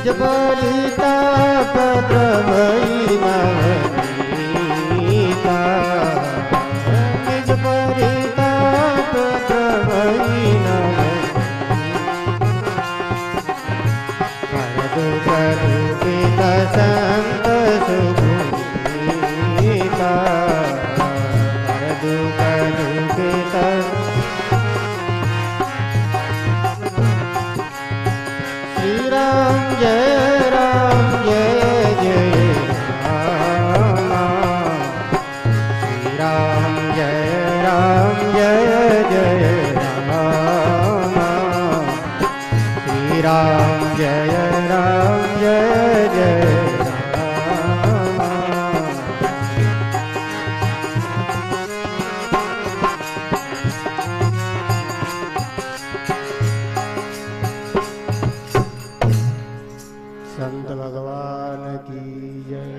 निज परिताप द्रवई नवनीता निज परिताप द्रवई नवनीता दुख संत सुनीता दुख श्री राम जय जय राम श्री राम जय जय राम श्री राम जय जय राम। संत भगवान की जय।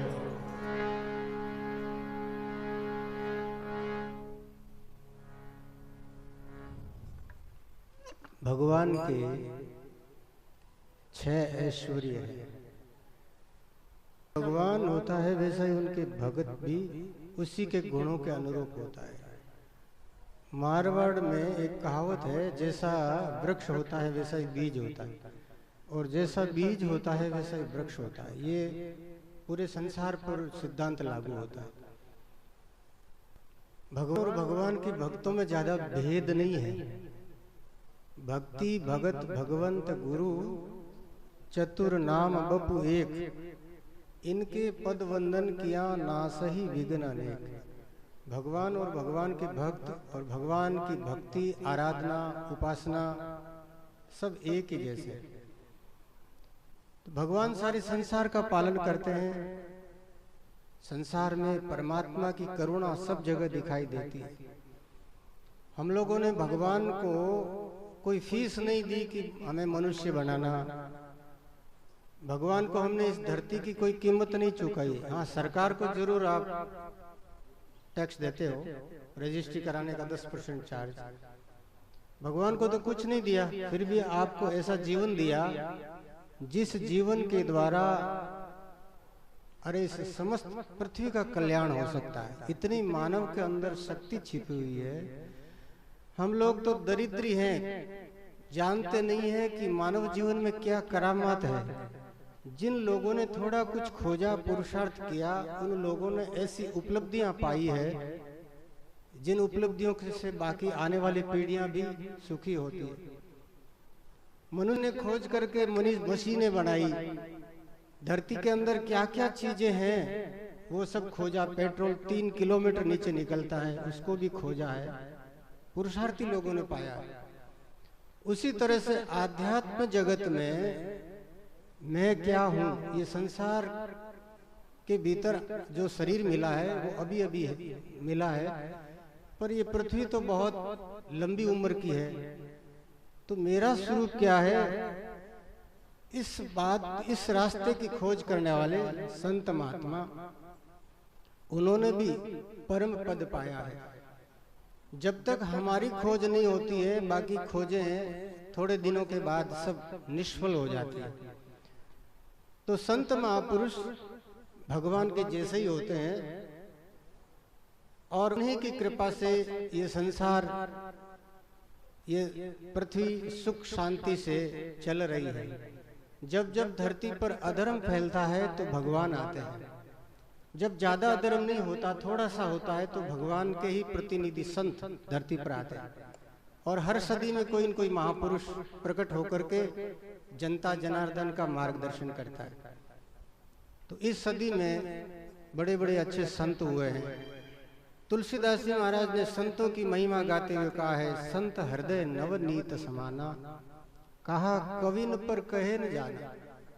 भगवान के 6 ऐश्वर्य है। भगवान होता है वैसा ही उनके भगत भी उसी के गुणों के अनुरूप होता है। मारवाड़ में एक कहावत है, जैसा वृक्ष होता है वैसा ही बीज होता है, और जैसा बीज होता है वैसा ही वृक्ष होता है। ये पूरे संसार पर सिद्धांत लागू होता है। भगवान और भगवान के भक्तों में ज्यादा भेद नहीं है। भक्ति भगत भगवंत गुरु चतुर नाम बपु एक, इनके पद वंदन किया ना सही विघ्न अनेक। भगवान और भगवान के भक्त और भगवान की भक्ति आराधना उपासना सब एक ही जैसे। तो भगवान सारे संसार का पालन करते हैं। संसार में परमात्मा की करुणा सब जगह दिखाई देती है। हम लोगों ने भगवान को कोई फीस नहीं दी कि हमें मनुष्य बनाना। भगवान को हमने इस धरती की कोई कीमत नहीं चुकाई। हाँ, सरकार को जरूर आप टैक्स देते हो, रजिस्ट्री कराने का 10% चार्ज। भगवान को तो कुछ नहीं दिया, फिर भी आपको ऐसा जीवन दिया जिस जीवन के द्वारा अरे इस समस्त पृथ्वी का कल्याण हो सकता है। इतनी मानव के अंदर शक्ति छिपी हुई है। हम लोग तो दरिद्री हैं, जानते नहीं हैं कि मानव जीवन में क्या करामात है। जिन लोगों ने थोड़ा कुछ खोजा, पुरुषार्थ किया, उन लोगों ने ऐसी उपलब्धियां पाई है जिन उपलब्धियों से बाकी आने वाली पीढ़ियां भी सुखी होती है। मनुष्य ने खोज करके मशीनें बनाई, धरती के अंदर क्या क्या चीजें हैं वो सब खोजा। पेट्रोल 3 किलोमीटर नीचे निकलता है, उसको भी खोजा है। पुरुषार्थी लोगों ने पाया है। उसी तरह से आध्यात्म जगत में मैं क्या हूँ, ये संसार के भीतर जो शरीर मिला है वो अभी अभी मिला है, पर ये पृथ्वी तो बहुत लंबी उम्र की है। तो मेरा स्वरूप क्या है, इस रास्ते की खोज करने वाले संत महात्मा, उन्होंने भी परम पद पाया है। जब तक हमारी खोज नहीं होती है, बाकी खोजें थोड़े दिनों के बाद सब निष्फल हो जाती है। तो संत महापुरुष भगवान के जैसे ही होते हैं, और उन्हीं की कृपा से ये संसार, ये पृथ्वी सुख शांति से चल रही है। जब जब धरती पर अधर्म फैलता है तो भगवान आते हैं। जब ज्यादा अधर्म नहीं होता, थोड़ा सा होता है, तो भगवान के ही प्रतिनिधि संत धरती पर आते हैं। और हर सदी में कोई न कोई महापुरुष प्रकट होकर के जनता जनार्दन का मार्गदर्शन करता है। तो इस सदी में बड़े बड़े अच्छे संत हुए हैं। तुलसीदास जी महाराज ने संतों की महिमा गाते हुए कहा है, संत हृदय नवनीत समाना, कहा कविन पर कहे न जाना।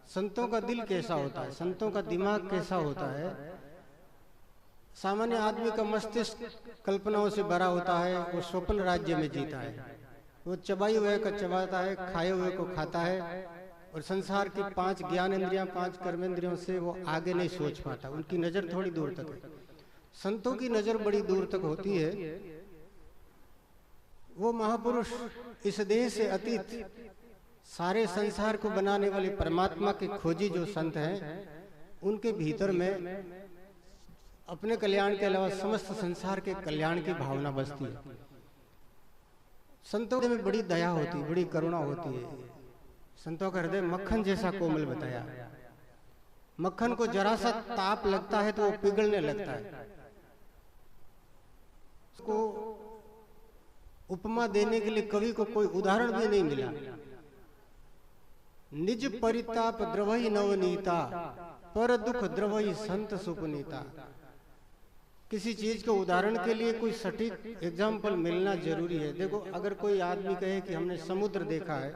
संतों का दिल कैसा होता है, संतों का दिमाग कैसा होता है। सामान्य आदमी का मस्तिष्क कल्पनाओं से भरा होता है, वो स्वप्न राज्य में जीता है। वो चबाई हुए का चबाता है, खाए हुए को खाता है, और संसार की 5 ज्ञान इंद्रियां, 5 कर्मेंद्रियों से वो आगे नहीं सोच पाता। उनकी नजर थोड़ी दूर तक है। संतों की नजर बड़ी दूर तक होती है। वो महापुरुष इस देह से अतीत सारे संसार को बनाने वाले परमात्मा के खोजी जो संत हैं, उनके भीतर में अपने कल्याण के अलावा समस्त संसार के कल्याण की भावना बसती है। संतों में बड़ी दया होती है, बड़ी करुणा होती है। संतों का हृदय मक्खन जैसा कोमल बताया। मक्खन को जरा सा ताप लगता है तो वो पिघलने लगता है। उसको उपमा देने के लिए कवि को कोई उदाहरण भी नहीं मिला। निज परिताप द्रवही नवनीता, पर दुख द्रवही संत सुपनीता। किसी चीज के उदाहरण के लिए कोई सटीक एग्जाम्पल मिलना जरूरी है। देखो, अगर कोई आदमी कहे कि हमने समुद्र देखा है,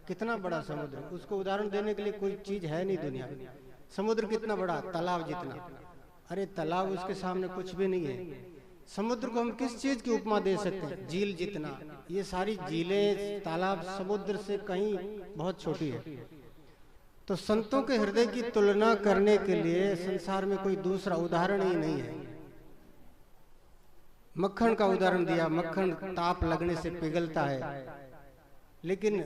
कितना बड़ा समुद्र, उसको उदाहरण देने के लिए कोई चीज है नहीं दुनिया में। समुद्र कितना बड़ा, तालाब जितना। अरे तालाब उसके सामने कुछ भी नहीं है। समुद्र को हम किस चीज की उपमा दे सकते हैं? झील जितना। ये सारी झीलें, तालाब समुद्र से कहीं बहुत छोटी है। तो संतों के हृदय की तुलना करने के लिए संसार में कोई दूसरा उदाहरण ही नहीं है। मक्खन का उदाहरण दिया, मक्खन ताप लगने से पिघलता है, लेकिन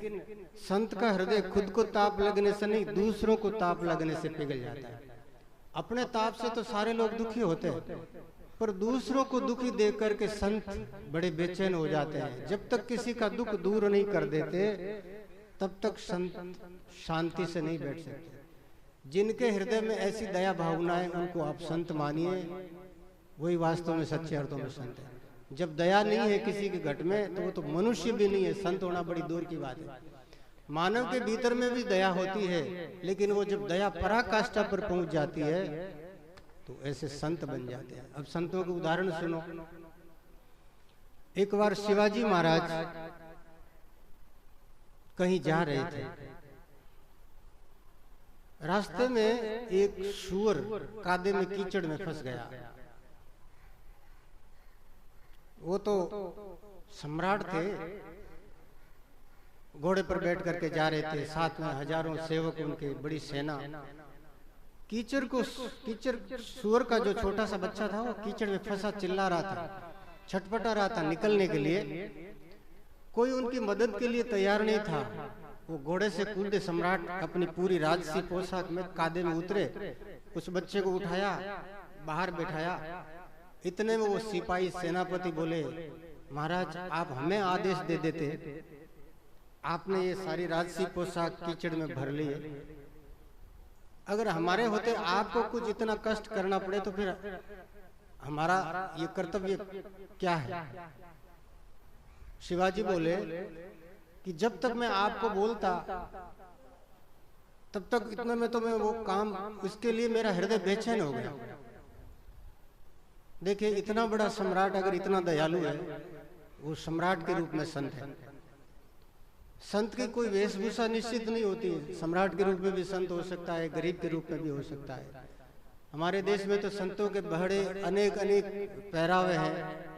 संत का हृदय खुद को ताप लगने से नहीं, दूसरों को ताप लगने से पिघल जाता है। अपने ताप से तो सारे लोग दुखी होते हैं, पर दूसरों को दुखी देख करके संत बड़े बेचैन हो जाते हैं। जब तक किसी का दुख दूर नहीं कर देते, तब तक संत शांति से नहीं बैठ सकते। जिनके हृदय में ऐसी दया भावना है, उनको आप संत मानिए, वही वास्तव में सच्चे अर्थों में संत है। जब दया नहीं है किसी के घट में, तो वो तो मनुष्य भी नहीं है। संत होना बड़ी दूर की बात है। मानव के भीतर में भी दया होती है, लेकिन वो जब दया पराकाष्ठा पर पहुंच जाती है, तो ऐसे संत बन जाते हैं। अब संतों के उदाहरण सुनो। एक बार शिवाजी महाराज कहीं जा रहे थे। रास्ते में एक सूअर कादे में, कीचड़ में फंस गया। वो तो सम्राट थे, घोड़े पर बैठ करके जा रहे थे, साथ में हजारों सेवक उनके, बड़ी सेना। कीचड़ सूअर का जो छोटा सा बच्चा था, वो कीचड़ में फंसा, चिल्ला रहा था, छटपटा रहा था निकलने के लिए। कोई उनकी मदद के लिए तैयार नहीं था। वो घोड़े से कूदे, सम्राट अपनी पूरी राजसी पोशाक में कादे में उतरे, उस बच्चे को उठाया, बाहर बैठाया। इतने में वो सिपाही सेनापति बोले, महाराज आप हमें आदेश दे देते, आपने ये सारी राजसी पोशाक कीचड़ में भर ली है। अगर हमारे होते आपको कुछ इतना कष्ट करना पड़े, तो फिर हमारा ये कर्तव्य क्या है? शिवाजी बोले कि जब तक मैं आपको बोलता, तब तक इतना में तो मैं वो काम, उसके लिए मेरा हृदय बेचैन हो गया। देखिए, इतना बड़ा सम्राट अगर इतना दयालु है, वो सम्राट के रूप में संत है। संत की कोई वेशभूषा निश्चित नहीं होती। सम्राट के रूप में भी संत हो सकता है, गरीब के रूप में भी हो सकता है। हमारे देश में तो संतों के बड़े अनेक पहरावे हैं।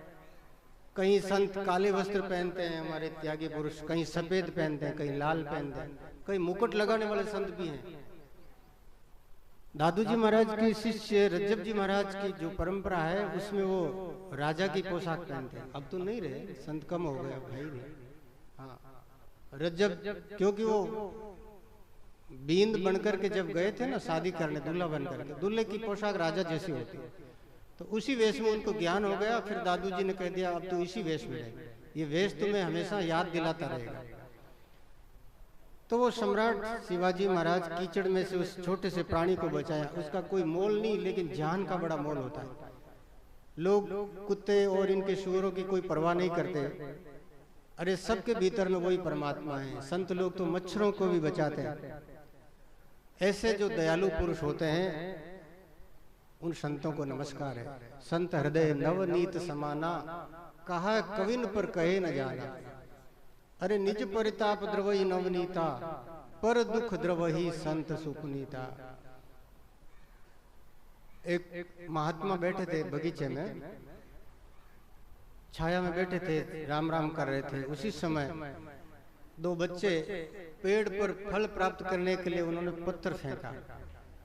कहीं संत काले वस्त्र पहनते हैं, हमारे त्यागी पुरुष, कहीं सफेद पहनते हैं, कहीं लाल पहनते हैं, कहीं मुकुट लगाने वाले संत भी हैं। दादू जी महाराज के शिष्य रज्जब जी महाराज की जो परंपरा है, उसमें वो राजा की पोशाक पहनते हैं। अब तो नहीं रहे, संत कम हो गए, भाई नहीं। हाँ, रज्जब, क्योंकि वो बींद बनकर के जब गए थे ना शादी करने, दूल्हा बनकर के, दूल्हे की पोशाक राजा जैसी होती है, तो उसी वेश में उनको ज्ञान हो गया। फिर दादू जी ने कह दिया, अब तो इसी वेश में रहे, ये वेश तुम्हें हमेशा याद दिलाता रहेगा। तो वो सम्राट शिवाजी महाराज कीचड़ में से उस छोटे से प्राणी को बचाया। उसका कोई मोल नहीं, लेकिन जान का बड़ा मोल होता है। लोग कुत्ते और इनके सूअरों की कोई परवाह नहीं करते। अरे सबके भीतर में वही परमात्मा है। संत लोग तो मच्छरों को भी बचाते हैं। ऐसे जो दयालु पुरुष होते हैं, उन संतों को नमस्कार है। संत हृदय नवनीत समाना, कहा कविन पर कहे न जाना। अरे निज परिताप द्रवही नवनीता, पर दुख द्रवही संत सुपनीता। एक महात्मा बैठे थे बगीचे में, छाया में बैठे थे, राम राम कर रहे थे। उसी समय दो बच्चे पेड़ पर फल प्राप्त करने के लिए उन्होंने पत्थर फेंका।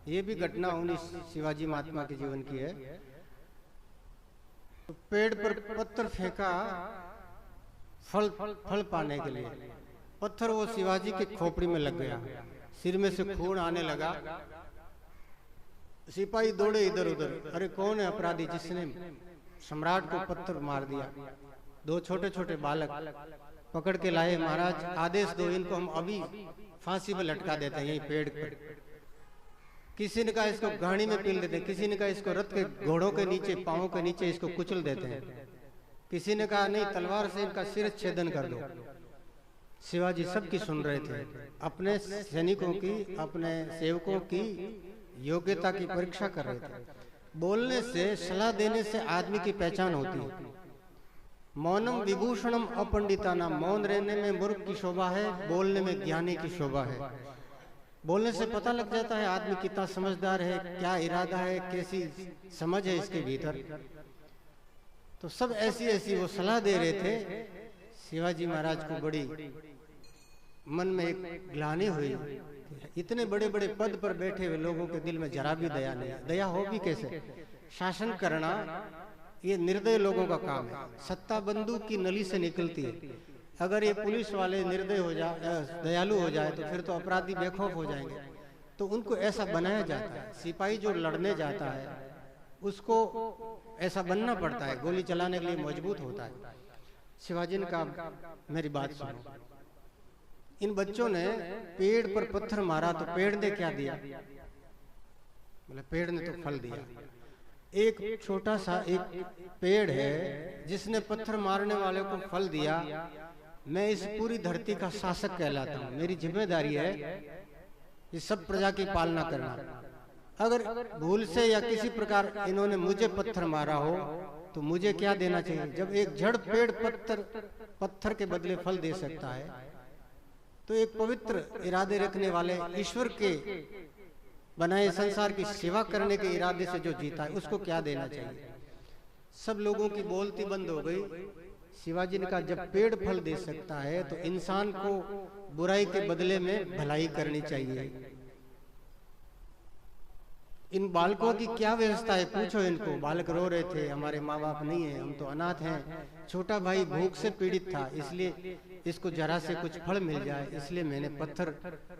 ये भी घटना उन्हीं शिवाजी महात्मा के जीवन की है। तो पेड़ पर पत्थर फेंका फल पाने के लिए। पत्थर वो शिवाजी के खोपड़ी में लग गया, सिर में से खून आने लगा। सिपाही दौड़े इधर उधर, अरे कौन है अपराधी जिसने सम्राट को पत्थर मार दिया। दो छोटे छोटे बालक पकड़ के लाए, महाराज आदेश दो, इनको हम अभी फांसी पे लटका देते हैं यही पेड़ पर। किसी ने कहा इसको गाड़ी में पील देते हैं, किसी ने कहा इसको रथ के घोड़ों के नीचे पांवों के नीचे इसको कुचल देते हैं, किसी ने कहा नहीं तलवार से इनका सिर छेदन कर दो। शिवाजी सबकी सुन रहे थे, अपने सैनिकों की, अपने सेवकों की योग्यता की परीक्षा कर रहे थे। बोलने से, सलाह देने से आदमी की पहचान होती है। मौनम विभूषणम अपंडितानाम, मौन रहने में मूर्ख की शोभा है, बोलने में ज्ञानी की शोभा है। बोलने से पता लग जाता है आदमी कितना समझदार है, क्या इरादा है, कैसी समझ है इसके भीतर। तो सब ऐसी ऐसी वो सलाह दे रहे थे। शिवाजी महाराज को बड़ी मन में एक ग्लानि हुई, इतने बड़े बड़े पद पर बैठे हुए लोगों के दिल में जरा भी दया नहीं। दया हो भी कैसे? शासन करना ये निर्दय लोगों का काम है। सत्ता बंदूक की नली से निकलती है। अगर ये पुलिस वाले निर्दय हो जाए, दयालु हो जाए, तो फिर तो अपराधी बेखौफ हो जाएंगे। तो उनको ऐसा बनाया जाता है। सिपाही जो लड़ने जाता है उसको ऐसा बनना पड़ता है, गोली चलाने के लिए मजबूत होता है। शिवाजी ने कहा मेरी बात सुनो, इन बच्चों ने पेड़ पर पत्थर मारा तो पेड़ ने क्या दिया? बोले पेड़ ने तो फल दिया। एक छोटा सा एक पेड़ है जिसने पत्थर मारने वाले को फल दिया। मैं इस पूरी धरती का शासक कहलाता हूँ, मेरी जिम्मेदारी है ये सब प्रजा की पालना करना। अगर भूल से या किसी प्रकार इन्होंने मुझे पत्थर मारा हो तो मुझे क्या देना चाहिए? जब एक जड़ पेड़ पत्थर के बदले फल दे सकता है, तो एक पवित्र इरादे रखने वाले ईश्वर के बनाए संसार की सेवा करने के इरादे से जो जीता है उसको क्या देना चाहिए? सब लोगों की बोलती बंद हो गई। शिवाजी ने कहा जब पेड़ फल दे सकता है तो इंसान को बुराई के बदले में भलाई करनी चाहिए। इन बालकों की क्या व्यवस्था है पूछो इनको। बालक रो रहे थे, हमारे माँ बाप नहीं है, हम तो अनाथ हैं, छोटा भाई भूख से पीड़ित था, इसलिए इसको जरा से कुछ फल मिल जाए इसलिए मैंने पत्थर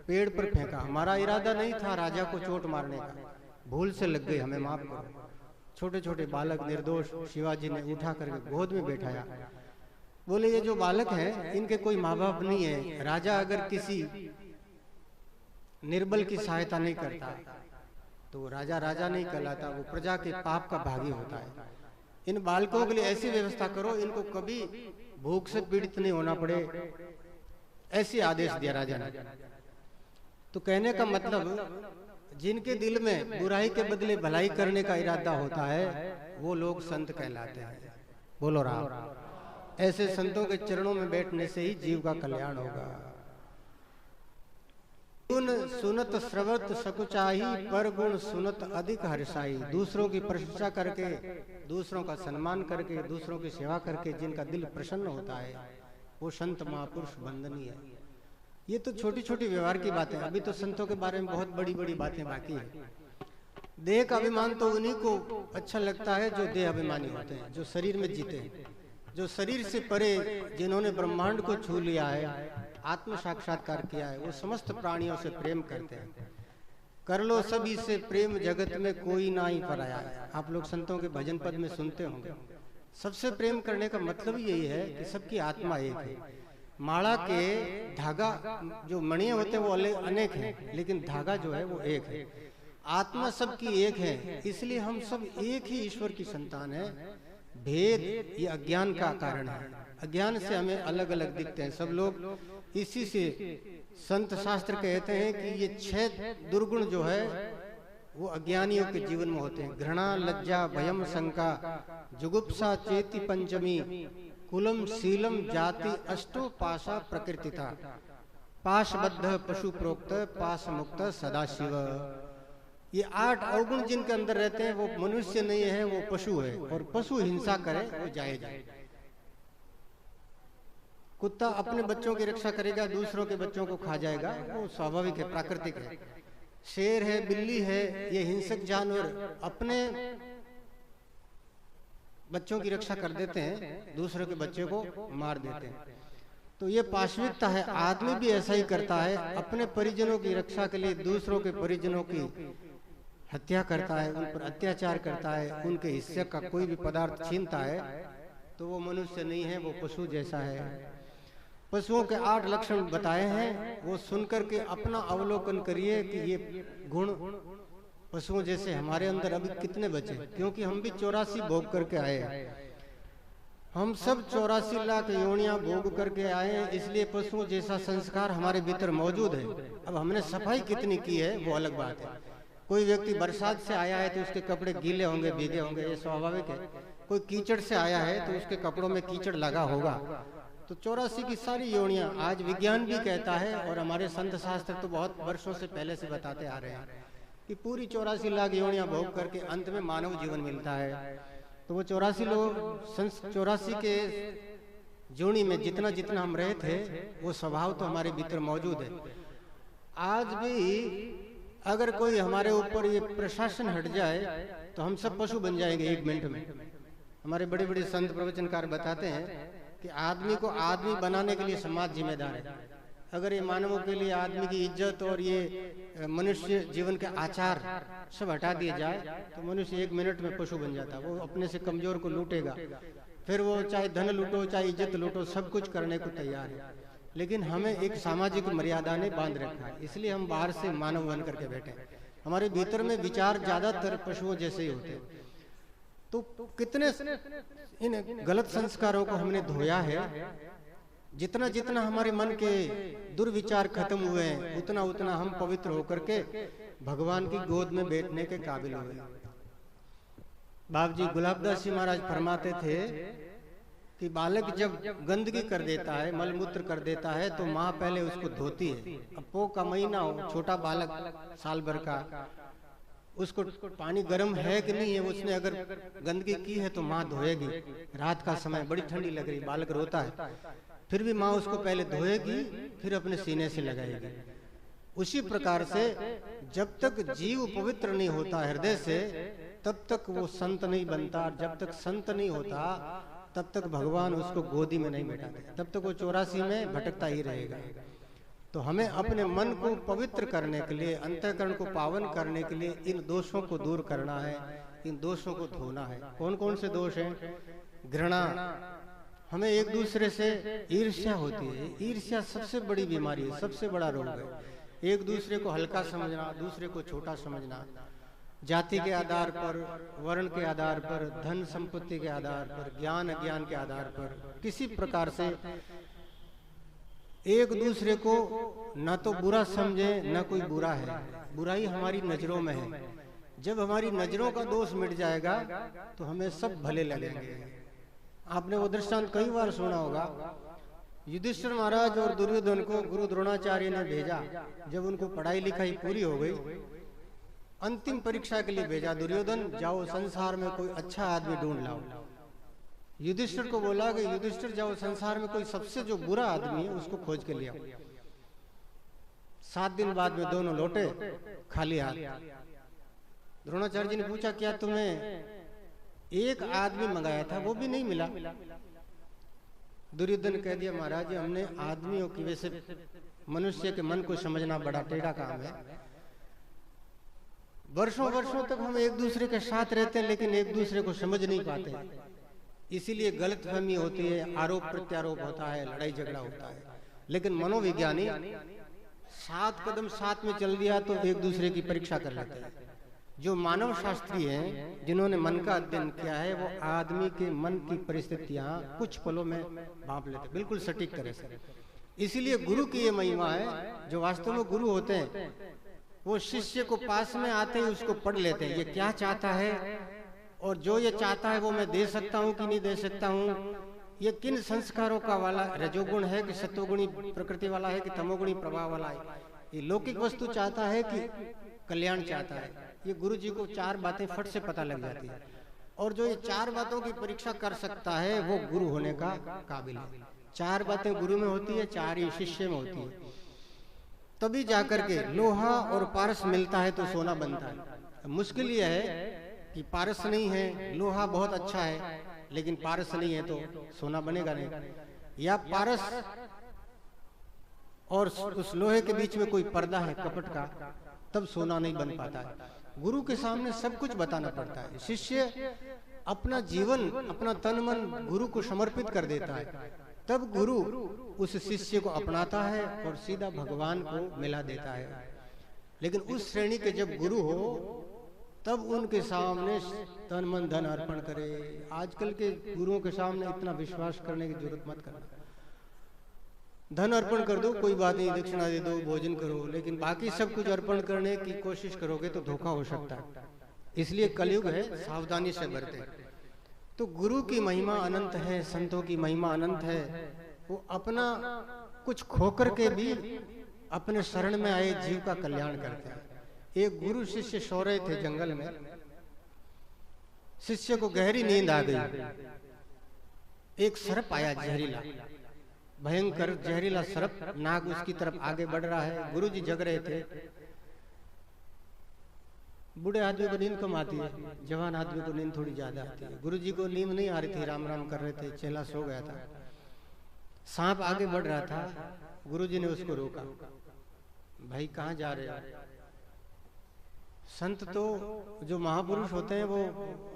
पेड़ पर फेंका। हमारा इरादा नहीं था राजा को चोट मारने का, भूल से लग गई, हमें माफ करो। छोटे छोटे बालक निर्दोष शिवाजी ने उठा करके गोद में बैठाया। बोले ये जो बालक हैं इनके कोई माँ बाप नहीं है, राजा अगर किसी निर्बल की सहायता नहीं करता तो राजा राजा नहीं कहलाता, वो प्रजा के पाप का भागी होता है। इन बालकों के लिए ऐसी व्यवस्था करो इनको कभी भूख से पीड़ित नहीं होना पड़े, ऐसी आदेश दिया राजा ने। तो कहने का मतलब जिनके दिल में बुराई के बदले भलाई करने का इरादा होता है वो लोग संत कहलाते हैं। बोलो राम। ऐसे संतों के चरणों में बैठने से ही जीव का कल्याण होगा। गुण सुनत श्रवत सकुचाही, पर गुण सुनत अधिक हर्षाई। दूसरों की प्रशंसा करके, दूसरों का सम्मान करके, दूसरों की सेवा करके जिनका दिल प्रसन्न होता है वो संत महापुरुष वंदनीय है। ये तो छोटी छोटी व्यवहार की बातें, अभी तो संतों के बारे में बहुत बड़ी बड़ी बातें बाकी है। देह का अभिमान तो उन्हीं को अच्छा लगता है जो देह अभिमानी होते हैं, जो शरीर में जीते हैं, जो शरीर से परे, जिन्होंने ब्रह्मांड को छू लिया है, आत्म साक्षात्कार किया है, वो समस्त प्राणियों से प्रेम करते हैं। कर लो सभी से प्रेम, जगत में कोई ना ही पराया है। आप लोग संतों के भजन पद में सुनते होंगे। सबसे प्रेम करने का मतलब यही है कि सबकी आत्मा एक है। माला के धागा जो मणियां होते हैं वो अनेक हैं, लेकिन धागा जो है वो एक है। आत्मा सबकी एक है, इसलिए हम सब एक ही ईश्वर की संतान है। भेद ये अज्ञान का कारण है, अज्ञान से हमें अलग अलग दिखते हैं सब लोग। इसी से संत शास्त्र कहते हैं कि ये 6 दुर्गुण जो है वो अज्ञानियों के जीवन में होते हैं। घृणा, लज्जा, भयम, शंका, जुगुप्सा, चेति पंचमी, कुलम, शीलम, जाति, अष्टो पाशा प्रकृतिता, पाशबद्ध पशु प्रोक्त, पाश मुक्त सदाशिव। ये 8 अवगुण जिनके अंदर रहते हैं वो मनुष्य नहीं है, वो पशु है, और पशु हिंसा करे वो जायज है। कुत्ता अपने बच्चों की रक्षा करेगा, दूसरों के बच्चों को खा जाएगा, वो स्वाभाविक है, प्राकृतिक है। शेर है, बिल्ली है, ये हिंसक जानवर अपने बच्चों की रक्षा कर देते हैं, दूसरों के बच्चे को मार देते हैं। तो ये पाशविकता है। आदमी भी ऐसा ही करता है, अपने परिजनों की रक्षा के लिए दूसरों के परिजनों की हत्या करता है, उन पर अत्याचार करता है, उनके हिस्से का कोई भी पदार्थ छीनता है, तो वो मनुष्य नहीं है, वो पशु जैसा है। पशुओं के 8 लक्षण बताए हैं, वो सुनकर के अपना अवलोकन करिए कि ये गुण पशुओं जैसे हमारे अंदर अभी कितने बचे, क्योंकि हम भी 84 भोग करके आए हैं। हम सब 84 लाख योनियां भोग करके आए हैं, इसलिए पशुओं जैसा संस्कार हमारे भीतर मौजूद है। अब हमने सफाई कितनी की है वो अलग बात है। कोई व्यक्ति बरसात से आया है तो उसके कपड़े गीले होंगे, भीगे होंगे, ये स्वाभाविक है। कोई कीचड़ से आया है तो उसके कपड़ों में कीचड़ लगा होगा। तो 84 की सारी योनियां आज विज्ञान भी कहता है, और हमारे संत शास्त्र तो बहुत वर्षों से पहले से बताते आ रहे हैं कि पूरी 84 लाख योनियां भोग करके अंत में मानव जीवन मिलता है। तो वो 84 के जोड़ी में जितना जितना हम रहे थे, वो स्वभाव तो हमारे भीतर मौजूद है। आज भी अगर कोई हमारे ऊपर ये प्रशासन हट जाए तो हम सब पशु बन जाएंगे 1 मिनट में। हमारे बड़े बड़े संत प्रवचनकार बताते हैं कि आदमी को आदमी बनाने के लिए समाज जिम्मेदार है। अगर ये मानवों के लिए आदमी की इज्जत और ये मनुष्य जीवन के आचार सब हटा दिए जाए तो मनुष्य 1 मिनट में पशु बन जाता है। वो अपने से कमजोर को लूटेगा, फिर वो चाहे धन लूटो चाहे इज्जत लूटो, सब कुछ करने को तैयार है। लेकिन हमें एक सामाजिक मर्यादा ने बांध रखा है, इसलिए हम बाहर से मानव बन करके बैठे। हमारे भीतर में विचार ज्यादातर पशुओं जैसे ही होते हैं। तो कितने इन गलत संस्कारों को हमने धोया है। जितना जितना हमारे मन के दुर्विचार खत्म हुए हैं, उतना उतना हम पवित्र होकर के भगवान की गोद में बैठने के काबिल हुए। बाप जी गुलाबदास जी महाराज फरमाते थे कि बालक जब गंदगी कर देता है, मलमूत्र कर देता है, तो माँ पहले उसको धोती है। अब पो का महीना हो, छोटा बालक साल भर का, उसको पानी गर्म है कि नहीं है, उसने अगर गंदगी की है तो माँ धोएगी। रात का समय बड़ी ठंडी लग रही, बालक रोता है, फिर भी माँ उसको पहले धोएगी, फिर अपने सीने से लगाएगी। उसी प्रकार से जब तक जीव पवित्र नहीं होता हृदय से, तब तक वो संत नहीं बनता। जब तक संत नहीं होता तब तक भगवान उसको गोदी में नहीं बैठाते, तब तक वो 84 में भटकता ही रहेगा। तो हमें अपने मन को पवित्र करने के लिए, अंतःकरण को पावन करने के लिए इन दोषों को दूर करना है, इन दोषों को धोना है। कौन कौन से दोष हैं? घृणा, हमें एक दूसरे से ईर्ष्या होती है। ईर्ष्या सबसे बड़ी बीमारी है, सबसे बड़ा रोग है। एक दूसरे को हल्का समझना, दूसरे को छोटा समझना, जाति के आधार पर, वर्ण के आधार पर, धन संपत्ति के आधार पर, ज्ञान अज्ञान के आधार पर, किसी प्रकार से एक दूसरे को न तो बुरा समझे न कोई बुरा है। बुराई हमारी नजरों में है। जब हमारी नजरों का दोष मिट जाएगा तो हमें सब भले लगेंगे। आपने वो दृष्टांत कई बार सुना होगा। युधिष्ठिर महाराज और दुर्योधन को गुरु द्रोणाचार्य ने भेजा। जब उनको पढ़ाई लिखाई पूरी हो गई, अंतिम परीक्षा के लिए भेजा। दुर्योधन, जाओ संसार में कोई अच्छा आदमी ढूंढ लाओ। युधिष्ठिर को बोला कि युधिष्ठिर जाओ संसार में कोई सबसे जो बुरा आदमी है उसको खोज के लिया। 7 दिन बाद में दोनों लौटे खाली हाथ। द्रोणाचार्य जी ने पूछा, क्या तुम्हें एक आदमी मंगाया था, वो भी नहीं मिला? दुर्योधन कह दिया, महाराज जी हमने आदमियों की, वैसे मनुष्य के मन को समझना बड़ा टेढ़ा काम है। वर्षों वर्षों तक हम एक दूसरे के साथ रहते हैं लेकिन एक दूसरे को समझ नहीं पाते, इसीलिए गलतफहमी होती है, आरोप प्रत्यारोप होता है, लड़ाई झगड़ा होता है। लेकिन मनोविज्ञानी 7 कदम साथ में चल दिया तो एक दूसरे की परीक्षा कर लेते हैं। जो मानव शास्त्री हैं, जिन्होंने मन का अध्ययन किया है, वो आदमी के मन की परिस्थितियां कुछ पलों में भांप लेते, बिल्कुल सटीक तरह से। इसीलिए गुरु की ये महिमा है। जो वास्तव में गुरु होते हैं वो शिष्य को पास में आते ही उसको पढ़ लेते हैं, ये क्या चाहता है और जो ये चाहता है वो मैं दे सकता हूँ कि नहीं दे सकता हूँ। ये किन संस्कारों का वाला, रजोगुण है कि सत्वगुणी प्रकृति वाला है कि तमोगुणी प्रभाव वाला है। ये लौकिक वस्तु चाहता है कि कल्याण चाहता है। ये गुरु जी को 4 बातें फट से पता लग जाती है। और जो ये 4 बातों की परीक्षा कर सकता है वो गुरु होने का काबिल है। 4 बातें गुरु में होती है, 4 ही शिष्य में होती है। तभी जाकर के लोहा और पारस मिलता है तो सोना बनता है। मुश्किल यह है कि पारस नहीं है, लोहा बहुत अच्छा है लेकिन पारस नहीं है तो सोना बनेगा नहीं। या पारस और उस लोहे के बीच में कोई पर्दा है कपट का, तब सोना नहीं बन पाता है। गुरु के सामने सब कुछ बताना पड़ता है। शिष्य अपना जीवन, अपना तन मन गुरु को समर्पित कर देता है, तब गुरु उस शिष्य को अपनाता है और सीधा भगवान को मिला देता है। लेकिन उस श्रेणी के जब गुरु हो तब उनके सामने तन मन धन अर्पण करे। आजकल के गुरुओं के सामने इतना विश्वास करने की जरूरत मत करना। धन अर्पण कर दो, कोई बात नहीं, दक्षिणा दे दो, भोजन करो, लेकिन बाकी सब कुछ अर्पण करने की कोशिश करोगे तो धोखा हो सकता है। इसलिए कलयुग है, सावधानी से बरते। तो गुरु की महिमा अनंत है, संतों की महिमा अनंत है। वो अपना कुछ खोकर के भी अपने शरण में आए जीव का कल्याण करते हैं। एक गुरु शिष्य सो रहे थे जंगल में, शिष्य को गहरी नींद आ गई। एक सर्प आया जहरीला, भयंकर जहरीला सर्प, नाग उसकी तरफ आगे बढ़ रहा है। गुरु जी जग रहे थे। बूढ़े आदमी को नींद कम आती है, जवान आदमी को नींद थोड़ी ज्यादा आती है। गुरु जी को नींद नहीं आ रही थी, राम राम कर रहे थे, चेला सो गया था। सांप आगे बढ़ रहा था, गुरु जी ने उसको रोका, भाई कहाँ जा रहे हो? संत तो जो महापुरुष होते हैं वो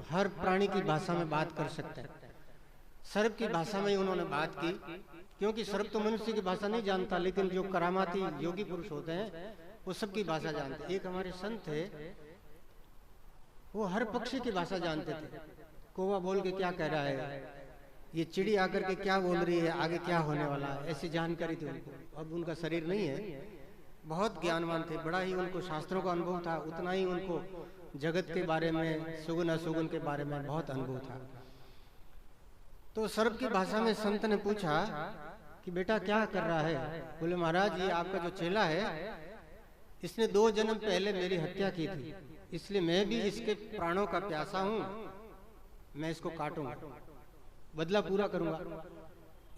हर प्राणी की भाषा में बात कर सकते हैं। सर्प की भाषा में ही उन्होंने बात की, क्योंकि सर्प तो मनुष्य की भाषा नहीं जानता, लेकिन जो करामाती योगी पुरुष होते हैं वो सबकी भाषा जानते हैं। एक हमारे संत थे, वो हर पक्षी की भाषा जानते थे। कौवा बोल के क्या कह रहा है, ये चिड़ी आकर के क्या बोल रही है, आगे क्या होने वाला है, ऐसी जानकारी थी उनको। अब उनका शरीर नहीं है, बहुत ज्ञानवान थे, बड़ा ही उनको शास्त्रों का अनुभव था, उतना ही उनको जगत के बारे में, सुगुन अशुगुन के बारे में बहुत अनुभव था। तो सर्प की भाषा में संत ने पूछा कि बेटा क्या कर रहा है? बोले महाराज ये आपका जो चेला है, इसने 2 जन्म पहले मेरी हत्या की थी, इसलिए मैं भी इसके प्राणों का प्यासा हूँ, मैं इसको काटूंगा, बदला पूरा करूंगा।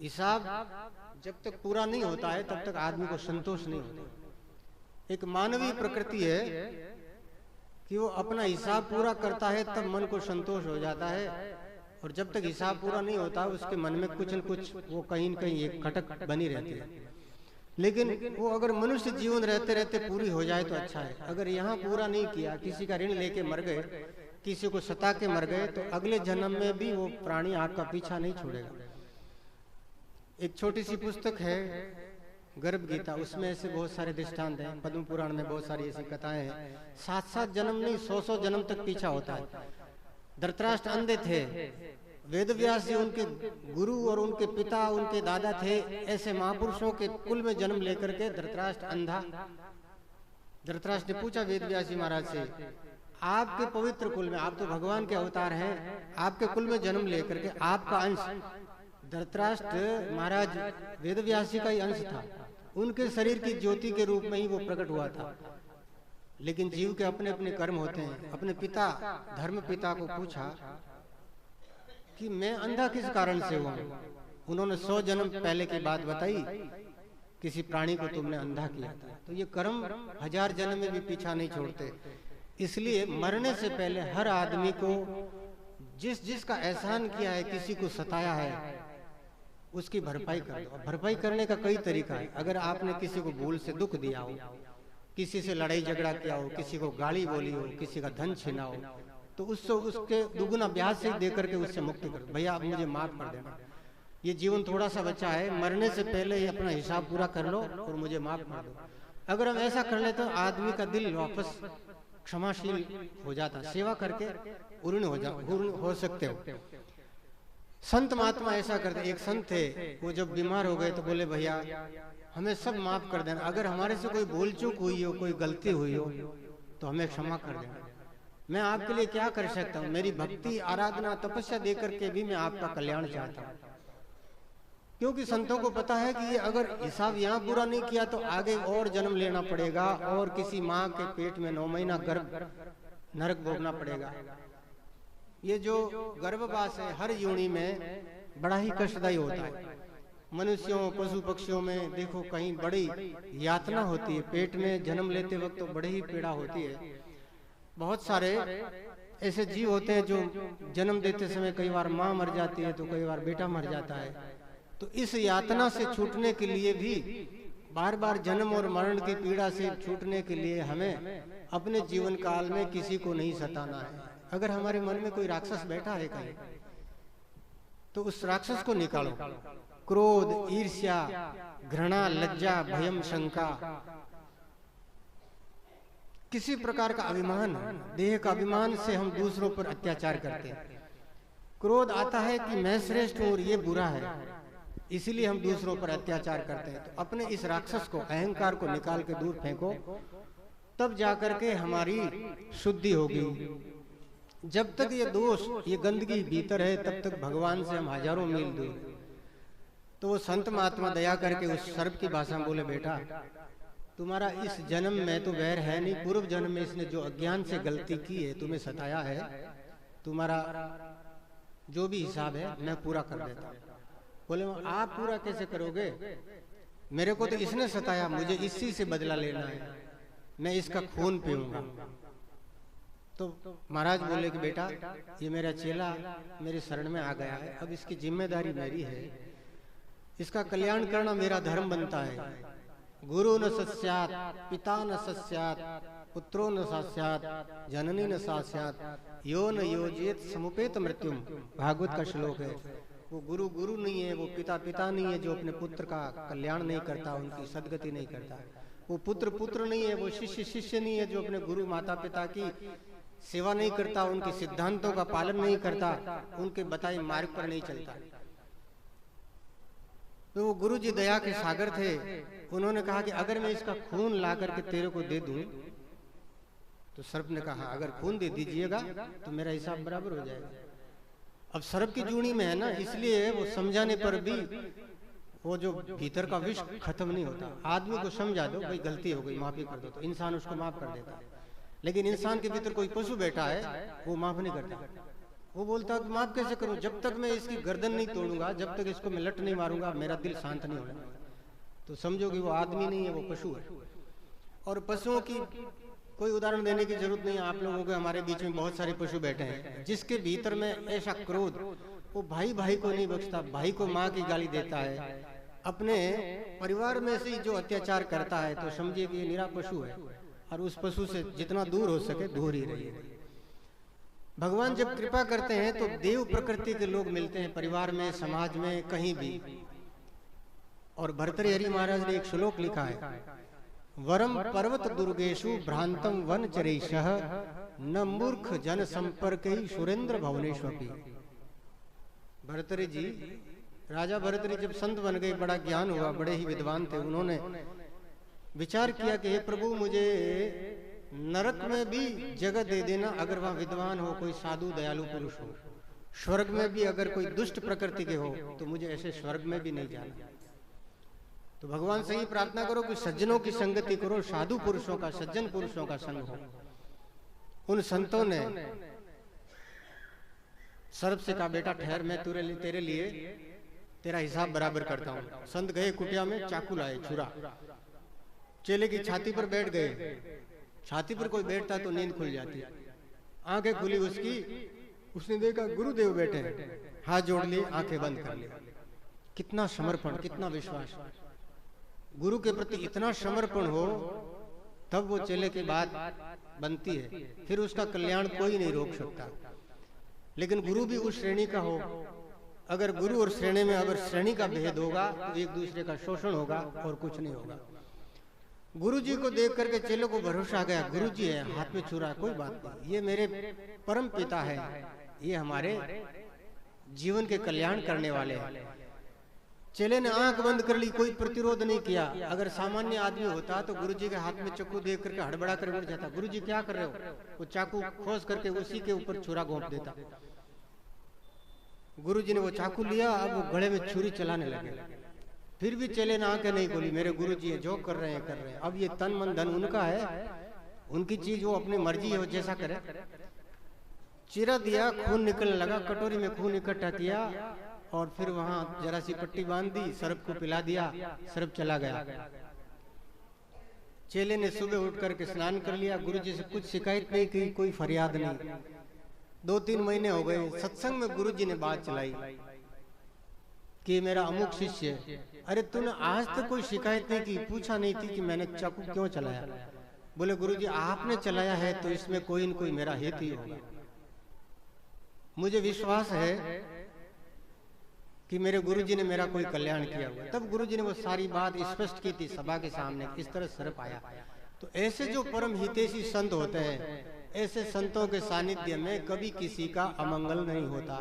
हिसाब जब तक पूरा नहीं होता है तब तक आदमी को संतोष नहीं होता। एक मानवीय प्रकृति है कि वो अपना हिसाब पूरा करता है तब मन को संतोष हो जाता है, और जब तक हिसाब पूरा नहीं होता उसके मन में कुछ न कुछ वो कहीं न कहीं एक खटक बनी रहती है। लेकिन वो अगर मनुष्य जीवन रहते रहते पूरी हो जाए तो अच्छा है। अगर यहाँ पूरा नहीं किया, किसी का ऋण लेके मर गए, किसी को सता के मर गए, तो अगले जन्म में भी वो प्राणी आपका पीछा नहीं छोड़ेगा। एक छोटी सी पुस्तक है गर्भ गीता, उसमें ऐसे बहुत सारे दृष्टांत हैं। पद्म पुराण में बहुत सारी ऐसी कथाएं हैं। 7-7 जन्म नहीं 100-100 जन्म तक पीछा होता है। धृतराष्ट्र अंधे थे, वेद व्यास जी उनके गुरु और उनके पिता, उनके दादा थे। ऐसे महापुरुषों के कुल में जन्म लेकर के धृतराष्ट्र अंधा। धृतराष्ट्र ने पूछा वेद व्यास जी महाराज से, आपके पवित्र कुल में, आप तो भगवान के अवतार हैं, आपके कुल में जन्म लेकर के आपका अंश, धृतराष्ट्र महाराज वेद व्यास जी का ही अंश था, उनके शरीर की ज्योति के रूप में ही वो प्रकट हुआ था। लेकिन जीव के अपने अपने कर्म होते हैं। अपने पिता धर्म पिता को पूछा कि मैं अंधा किस कारण से हुआ? उन्होंने 100 जन्म पहले की बात बताई, किसी प्राणी को तुमने अंधा किया था। तो ये कर्म 1000 जन्म में भी पीछा नहीं छोड़ते। इसलिए मरने से पहले हर आदमी को जिस जिसका एहसान किया है, किसी को सताया है, उसकी भरपाई कर दो। भरपाई करने का कई तरीका है। अगर आपने किसी को भूल से दुख दिया हो, किसी से लड़ाई झगड़ा किया हो, किसी को गाली बोली हो, किसी का धन छीना हो, तो उससे उसके दुगुना ब्याज से दे करके उससे मुक्ति कर दो। भैया आप मुझे माफ कर देना, ये जीवन थोड़ा सा बचा है, मरने से पहले ही अपना हिसाब पूरा कर लो और मुझे माफ कर दो। अगर हम ऐसा कर ले तो आदमी का दिल वापस क्षमाशील हो जाता, सेवा करके पूर्ण हो सकते हो। संत महात्मा ऐसा करते। एक संत थे, वो जब बीमार हो गए तो बोले भैया हमें सब माफ कर देना, अगर हमारे से कोई भूल चूक हुई हो, कोई गलती हुई हो तो हमें क्षमा कर देना। मैं आपके लिए क्या कर सकता हूँ? मेरी भक्ति आराधना तपस्या दे करके भी मैं आपका कल्याण चाहता हूँ। क्योंकि संतों को पता है कि ये अगर हिसाब यहाँ पूरा नहीं किया तो आगे और जन्म लेना पड़ेगा और किसी माँ के पेट में 9 महीना गर्भ नरक भोगना पड़ेगा। ये जो गर्भवास है हर योनि में बड़ा ही कष्टदायी होता है। मनुष्यों पशु पक्षियों में देखो कहीं बड़ी यातना होती है, पेट में जन्म लेते वक्त तो बड़ी ही पीड़ा होती है। बहुत सारे ऐसे जीव होते हैं जो जन्म देते समय कई बार माँ मर जाती है तो कई बार बेटा मर जाता है। तो इस यातना से छूटने के लिए भी बार बार जन्म और मरण की पीड़ा से छूटने के लिए हमें अपने जीवन काल में किसी को नहीं सताना है। अगर हमारे मन में कोई राक्षस बैठा है कहीं, तो उस राक्षस को निकालो। क्रोध, ईर्ष्या, घृणा, लज्जा, भयम, शंका, किसी प्रकार का अभिमान, देह का अभिमान से हम दूसरों पर अत्याचार करते हैं। क्रोध आता है कि मैं श्रेष्ठ हूं और ये बुरा है, इसीलिए हम दूसरों पर अत्याचार करते हैं। तो अपने इस राक्षस को, अहंकार को निकाल के दूर फेंको, तब जाकर के हमारी शुद्धि होगी। जब तक ये दोष, ये गंदगी भीतर है, तब तक भगवान से हम हजारों मील दूर। तो वो संत महात्मा दया करके उस सर्प की भाषा में बोले, बेटा तुम्हारा इस जन्म में तो वैर है नहीं, पूर्व जन्म में इसने जो अज्ञान से गलती की है, तुम्हें सताया है, तुम्हारा जो भी हिसाब है मैं पूरा कर देता हूँ। बोले आप पूरा कैसे करोगे, मेरे को तो इसने सताया, मुझे इसी से बदला लेना है, मैं इसका खून पीऊंगा। तो महाराज बोले कि बेटा ये मेरा चेला मेरे शरण में आ गया है, अब इसकी जिम्मेदारी मेरी है, इसका कल्याण करना मेरा धर्म बनता है। गुरु न सस्यात, पिता न सस्यात, पुत्रो न सस्यात, जननी न सस्यात, यो न योजित समुपेत मृत्युम, भागवत का श्लोक है। वो गुरु गुरु नहीं है, वो पिता पिता नहीं है जो अपने पुत्र का कल्याण नहीं करता, उनकी सदगति नहीं करता। वो पुत्र पुत्र नहीं है, वो शिष्य शिष्य नहीं है जो अपने गुरु माता पिता की सेवा नहीं करता, उनके सिद्धांतों का पालन नहीं करता, उनके बताए मार्ग पर नहीं चलता। तो वो गुरु जी दया के सागर थे। उन्होंने कहा कि अगर मैं इसका खून ला करके तेरे को दे दूं, तो सर्प ने कहा अगर खून दे दीजिएगा तो मेरा हिसाब बराबर हो जाएगा। अब सर्प की जूनी में है ना, इसलिए वो समझाने पर भी वो जो भीतर का विष खत्म नहीं होता। आदमी को समझा दो भाई गलती हो गई, माफी कर दो, तो इंसान उसको माफ कर देता है। लेकिन इंसान के भीतर कोई पशु बैठा है, वो माफ नहीं करता। वो बोलता कि माफ कैसे करूं, जब तक मैं इसकी गर्दन नहीं तोड़ूंगा, जब तक इसको मैं लट नहीं मारूंगा, मेरा दिल शांत नहीं होगा। तो समझो कि वो आदमी नहीं है, वो पशु है। और पशुओं की कोई उदाहरण देने की जरूरत नहीं है। आप लोगों के हमारे बीच में बहुत सारे पशु बैठे हैं, जिसके भीतर में ऐसा क्रोध, वो भाई भाई को नहीं बख्शता, भाई को माँ की गाली देता है, अपने परिवार में से जो अत्याचार करता है, तो समझिए कि ये निरा पशु है। और उस पशु से जितना दूर हो सके दूर ही रहिए। भगवान जब कृपा करते हैं तो देव प्रकृति के लोग मिलते हैं, परिवार में, समाज में, कहीं भी। और भर्तृहरि महाराज ने एक श्लोक लिखा है, वरम पर्वत दुर्गेशु भ्रांतम वन चरेशः न मूर्ख जन संपर्क सुरेंद्र भुवनेश्वरी। भर्तृहरि जी, राजा भर्तृहरि जब संत बन गए, बड़ा ज्ञान हुआ, बड़े ही विद्वान थे, उन्होंने विचार किया कि हे प्रभु मुझे नरक में भी जगह दे देना, अगर वहां विद्वान हो, कोई साधु दयालु पुरुष हो। स्वर्ग में भी अगर कोई दुष्ट प्रकृति के हो, तो मुझे ऐसे स्वर्ग में भी नहीं जाना। तो भगवान से ही प्रार्थना करो कि सज्जनों की संगति करो, साधु पुरुषों का, सज्जन पुरुषों का संग हो। उन संतों ने सर्प से कहा, बेटा ठहर, मैं तेरे लिए तेरा हिसाब बराबर करता हूँ। संत गए कुटिया में, चाकू लाए, छुरा, चेले की छाती पर बैठ गए। छाती पर कोई बैठता तो नींद खुल जाती। आंखें खुली उसकी, उसने देखा गुरुदेव बैठे हैं, हाथ जोड़ लिए, आंखें बंद कर ली। कितना समर्पण, कितना विश्वास। गुरु के प्रति इतना समर्पण हो तब वो चेले की बात बनती है, फिर उसका कल्याण कोई नहीं रोक सकता। लेकिन गुरु भी उस श्रेणी का हो। अगर गुरु और श्रेणी में अगर श्रेणी का भेद होगा तो एक दूसरे का शोषण होगा और कुछ नहीं होगा। गुरु जी को देख करके चेलों को भरोसा आ गया, गुरु जी है, हाथ में छुरा, कोई बात नहीं, ये मेरे परम पिता है, ये हमारे जीवन के कल्याण करने वाले हैं। चेले ने आंख बंद कर ली, कोई प्रतिरोध नहीं किया। अगर सामान्य आदमी होता तो गुरु जी के हाथ में चाकू देख करके हड़बड़ा कर उठ जाता, गुरु जी क्या कर रहे हो, वो चाकू खोस करके उसी के ऊपर छुरा घोंप देता। गुरु जी ने वो चाकू लिया, अब वो गले में छुरी चलाने लगे। फिर भी चेले ने आंखें नहीं खोली, मेरे गुरु जी है, जो कर रहे हैं कर रहे हैं। अब ये तन मन धन उनका है, उनकी चीज, वो अपनी मर्जी है, वो जैसा करे। चीरा दिया, खून निकलने लगा, कटोरी में खून इकट्ठा किया और फिर वहां जरा सी पट्टी बांध दी, सर्प को पिला दिया, सर्प चला गया। चेले ने सुबह उठ करके स्नान कर लिया, गुरु जी से कुछ शिकायत नहीं की, कोई फरियाद नहीं। 2-3 महीने हो गए, सत्संग में गुरु जी ने बात चलाई कि मेरा अमुक शिष्य अरे तूने आज तक कोई शिकायत नहीं की, पूछा नहीं थी कि मैंने चाकू क्यों चलाया? बोले गुरुजी आपने चलाया है तो इसमें कोई न कोई मेरा हित ही होगा। मुझे विश्वास है कि मेरे गुरुजी ने मेरा कोई कल्याण किया हुआ। तब गुरुजी ने वो सारी बात स्पष्ट की थी सभा के सामने, इस तरह सर पाया। तो ऐसे जो परम हितैषी संत होते हैं, ऐसे संतों के सानिध्य में कभी किसी का अमंगल नहीं होता।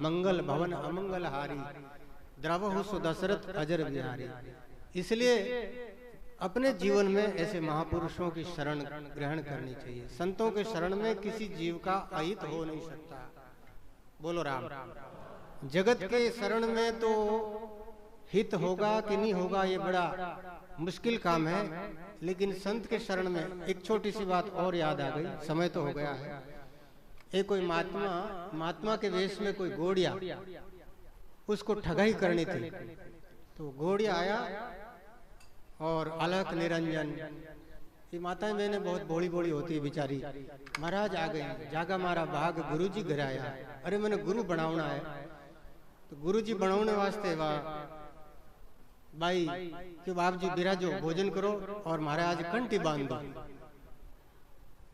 मंगल भवन अमंगल हारी, द्रवहु सु दशरथ अजर बिहारी। इसलिए अपने जीवन में ऐसे महापुरुषों की शरण ग्रहण करनी चाहिए। संतों के शरण में किसी जीव का अहित हो नहीं सकता। बोलो राम। जगत के शरण में तो हित होगा कि नहीं होगा ये बड़ा मुश्किल काम है, लेकिन संत के शरण में एक छोटी सी बात और याद आ गई, समय तो हो गया है। एक कोई महात्मा के वेश में कोई गोड़िया, उसको ठगाई करनी थी। तो गोड़िया आया और अलख निरंजन, ये माताएं बहनें बहुत भोली भोली होती है बेचारी। महाराज आ गए, जागा मारा भाग गुरुजी घर आया। अरे मैंने गुरु बनावना है। तो गुरुजी बनाने वास्ते वाह भाई कि बाप जी बिराजो, भोजन करो और महाराज कंठी बांध दो।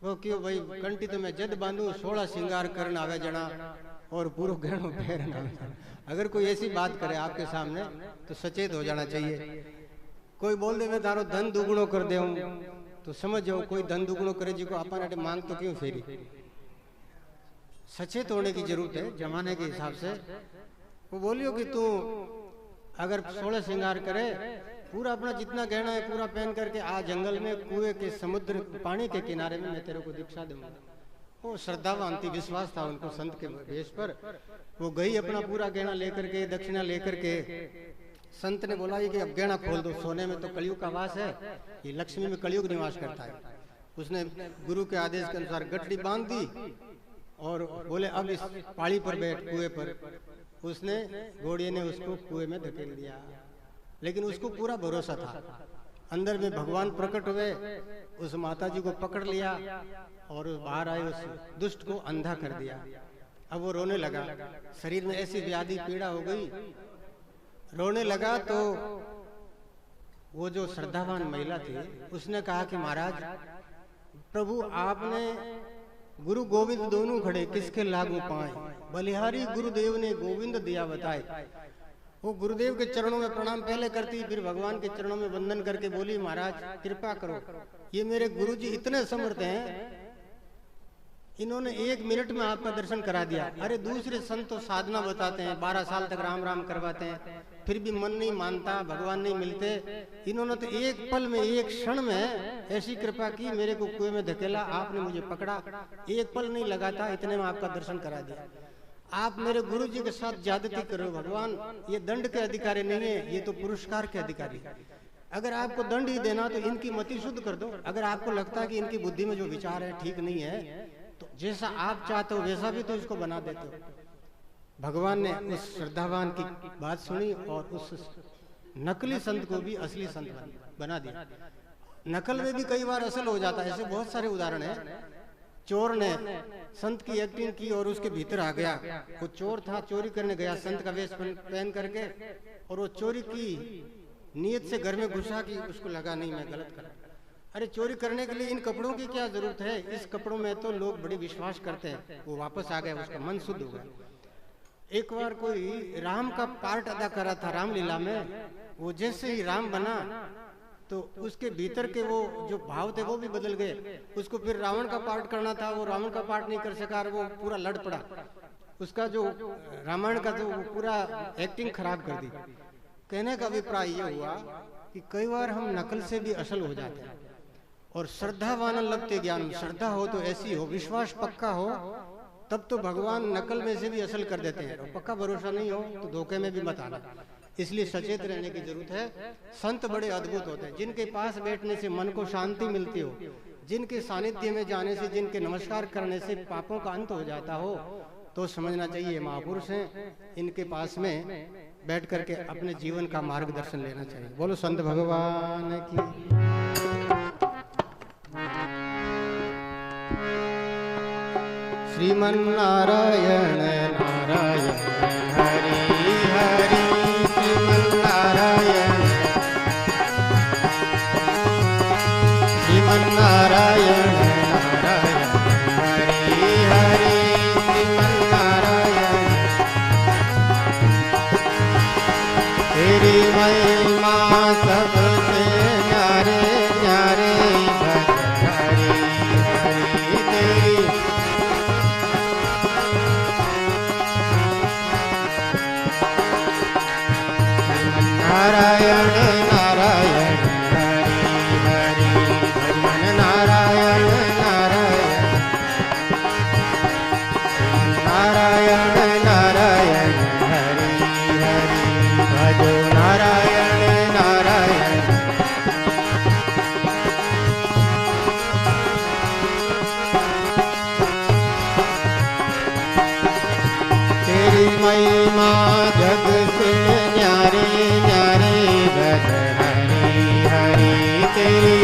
वो क्यों भाई, कंठी तो मैं जद बांधू, 16 श्रृंगार करन आवे जना और पूरा गहनो पहन आवे। अगर कोई ऐसी बात करे आपके सामने तो सचेत हो जाना चाहिए। कोई बोल दे मैं तारो धन दुगुणो कर दे तो समझ जाओ कोई धन दुगुणो करे जी को अपन मांग तो क्यों फेरी। सचेत होने की जरूरत है जमाने के हिसाब से। वो बोलियो कि तू अगर 16 श्रृंगार करे, पूरा अपना जितना गहना है पूरा पहन करके आ जंगल में कुएं के समुद्र पानी के किनारे में मैं तेरे को दीक्षा दूंगा। वो श्रद्धावान थी, विश्वास था उनको संत के वेश पर। वो गई अपना पूरा गहना लेकर के, दक्षिणा लेकर के। संत ने बोला कि अब गहना खोल दो, सोने में तो कलयुग का वास है, ये लक्ष्मी में कलयुग निवास करता है। उसने गुरु के आदेश के अनुसार गठड़ी बांध दी और बोले अब इस पाड़ी पर बैठ कुएं पर। उसने घोड़िए ने उसको कुएं में धकेल दिया, लेकिन उसको पूरा भरोसा था। अंदर में भगवान प्रकट हुए, उस माता जी को पकड़ लिया और उस बाहर आए उस दुष्ट को अंधा कर दिया। अब वो रोने लगा, शरीर में ऐसी व्याधि पीड़ा हो गई, रोने लगा। तो वो जो श्रद्धावान महिला थी उसने कहा कि महाराज प्रभु आपने गुरु गोविंद दोनों खड़े, किसके लागू पाए, बलिहारी गुरुदेव ने गोविंद दिया बताए। वो गुरुदेव के चरणों में प्रणाम पहले करती, फिर भगवान के चरणों में वंदन करके बोली महाराज कृपा करो, ये मेरे गुरुजी इतने समर्थ हैं, इन्होंने 1 मिनट में आपका दर्शन करा दिया। अरे दूसरे संत तो साधना बताते हैं, 12 साल तक राम राम करवाते हैं, फिर भी मन नहीं मानता, भगवान नहीं मिलते। इन्होंने तो एक पल में, एक क्षण में ऐसी कृपा की, मेरे को कुएं में धकेला, आपने मुझे पकड़ा, 1 पल नहीं लगाता, इतने में आपका दर्शन करा दिया। आप मेरे गुरु जी के साथ ज्यादती करो भगवान, ये दंड के अधिकारी नहीं है, ये तो पुरस्कार के अधिकारी। अगर आपको दंड ही देना तो इनकी मति शुद्ध कर दो। अगर आपको लगता है कि इनकी बुद्धि में जो विचार है ठीक नहीं है, तो जैसा आप चाहते हो वैसा भी तो इसको बना देते हो। भगवान ने उस श्रद्धावान की बात सुनी और उस नकली संत को भी असली संत बना दिया। नकल में भी कई बार असल हो जाता है, ऐसे बहुत सारे उदाहरण हैं। चोर ने संत की एक्टिंग की और उसके भीतर आ गया। वो चोर था, चोरी करने गया संत का वेश पहन करके, और वो चोरी की नियत से घर में घुसा कि उसको लगा नहीं मैं गलत कर। अरे चोरी करने के लिए इन कपड़ों की क्या जरूरत है, इस कपड़ों में तो लोग बड़े विश्वास करते हैं। वो वापस आ गया, उसका मन शुद्ध हो गया। एक बार कोई राम का पार्ट अदा कर रहा था रामलीला में, वो जैसे ही राम बना तो उसके भीतर के वो जो भाव थे वो भी बदल गए। उसको फिर रावण का पार्ट करना था, वो रावण का पार्ट नहीं कर सका, वो पूरा लड़ पड़ा। उसका जो रामायण का जो पूरा एक्टिंग खराब कर दी। कहने का अभिप्राय ये हुआ कि कई बार हम नकल से भी असल हो जाते हैं। और श्रद्धावान लगते ज्ञान, श्रद्धा हो तो ऐसी हो, विश्वास पक्का हो, तब तो भगवान नकल में से भी असल कर देते हैं। और पक्का भरोसा नहीं हो तो धोखे में भी मत आना। इसलिए सचेत रहने की जरूरत है। संत बड़े अद्भुत होते हैं, जिनके पास बैठने से मन को शांति मिलती हो, जिनके सानिध्य में जाने से, जिनके नमस्कार करने से पापों का अंत हो जाता हो, तो समझना चाहिए महापुरुष हैं। इनके पास में बैठ करके अपने जीवन का मार्गदर्शन लेना चाहिए। बोलो संत भगवान की। श्रीमन नारायण नारायण हरि हरि, श्रीमन नारायण महिमा सबसे न्यारे न्यारे भज हरि हरि तेरी। नारायण नारायण हरि हरि भजन नारायण नारायण नारायण नारायण हरि हरि भजो नारायण नारायण। तेरी महिमा जग से न्यारे न्यारे भज हरि हरि तेरी।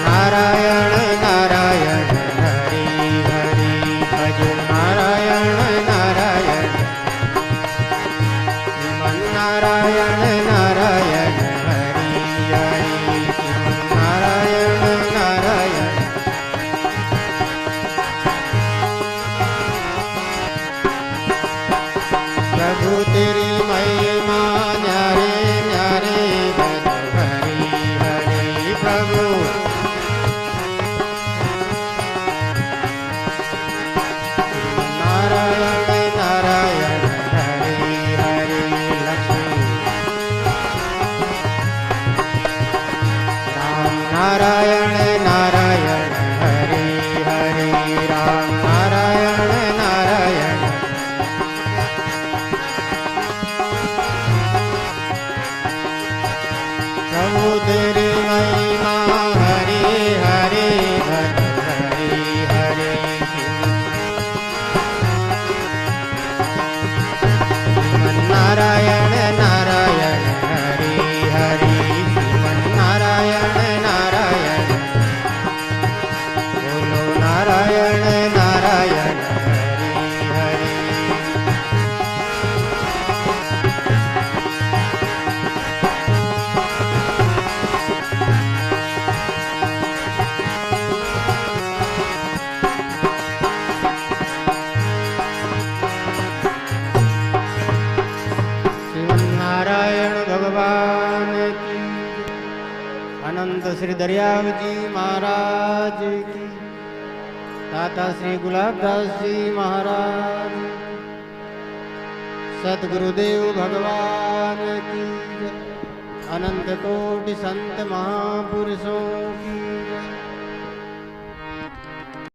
नारायण नारायण हरि हरि भज नारायण नारायण नारायण नारायण हरि हरि नारायण नारायण। प्रभु तेरी महिमा न्यारे न्यारे भज हरि हरि प्रभु। नारायण नारायण हरि हरि लक्ष्मी राम नारायण नारायण हरि हरि राम नारायण नारायण। प्रभु तेरी महिमा हरि हरि भज हरि हरि नारायण नारायण हरि हरि नारायण नारायण बोलो नारायण नारायण हरि हरि। नारायण भगवान की। अनंत श्री दरियाव जी महाराज की। दाता श्री गुलाबदास जी महाराज। सद्गुरुदेव भगवान की। अनंत कोटि संत महापुरुषों